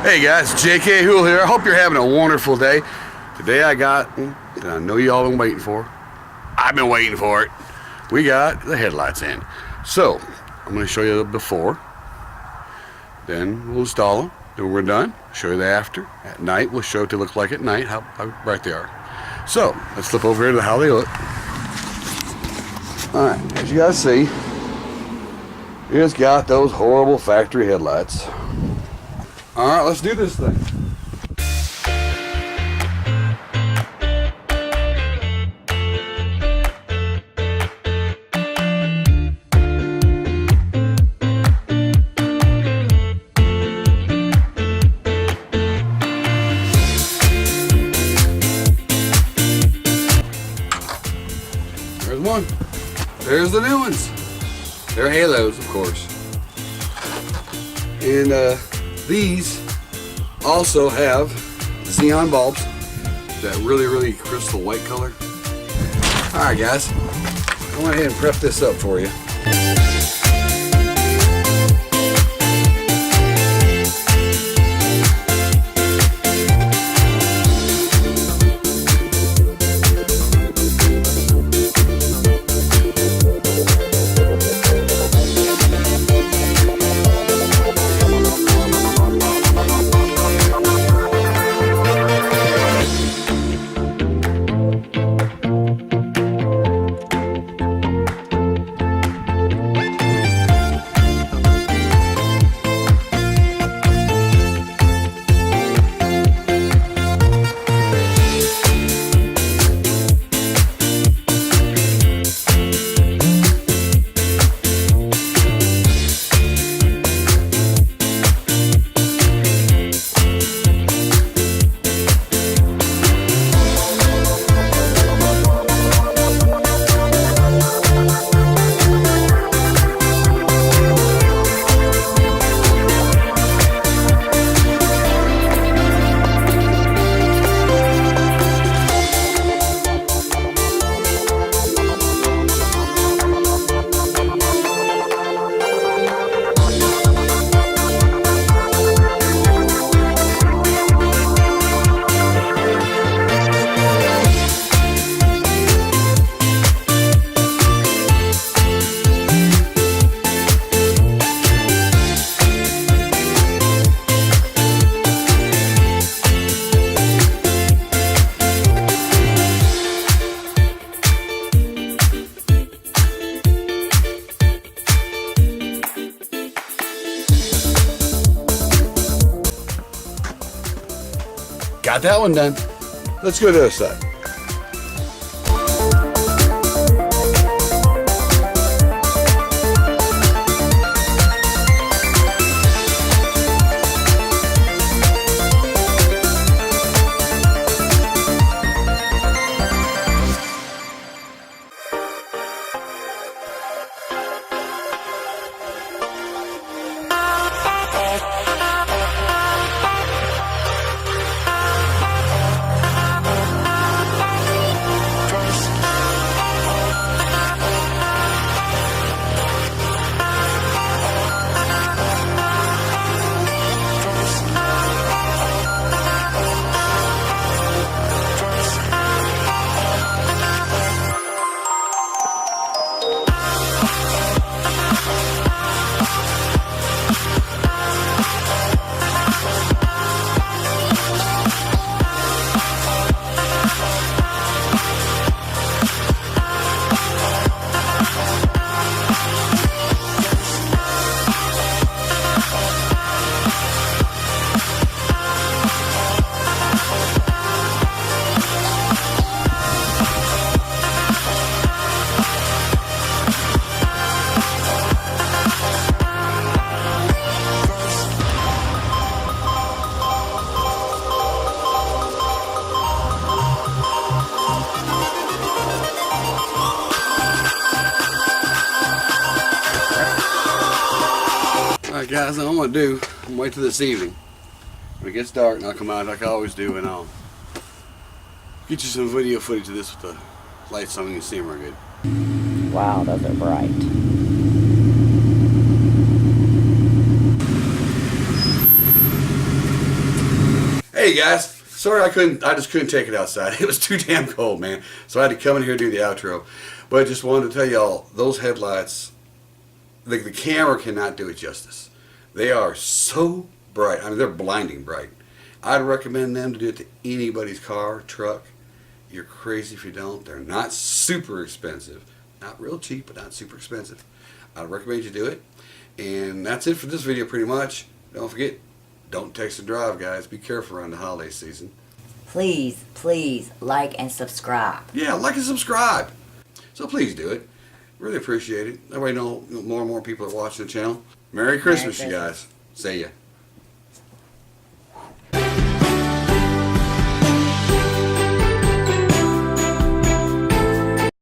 Hey guys, JK Hool here. I hope you're having a wonderful day. Today I got, and I know you all been waiting for, I've been waiting for it. We got the headlights in. So, I'm going to show you the before. Then we'll install them. Then when we're done, show you the after. At night, we'll show what they look like at night, how bright they are. So, let's flip over here to how they look. Alright, as you guys see, it's got those horrible factory headlights. Alright, let's do this thing. There's one. There's the new ones. They're halos, of course. And these also have Xeon bulbs, that really crystal white color. Alright guys, I went ahead and prep this up for you. Got that one done. Let's go to the other side. Alright guys, what I'm going to do, I'm going to wait till this evening. When it gets dark, and I'll come out like I always do, and I'll get you some video footage of this with the lights on, you can see them real good. Wow, those are bright. Hey guys, sorry I just couldn't take it outside. It was too damn cold, man. So I had to come in here and do the outro. But I just wanted to tell y'all, those headlights, the camera cannot do it justice. They are so bright. I mean, they're blinding bright. I'd recommend them to do it to anybody's car, truck. You're crazy if you don't. They're not super expensive. Not real cheap, but not super expensive. I'd recommend you do it. And that's it for this video pretty much. Don't forget, don't text and drive, guys. Be careful around the holiday season. Please, please like and subscribe. Yeah, like and subscribe. So please do it. Really appreciate it. That way, know more and more people are watching the channel. Merry Christmas, you guys. See ya.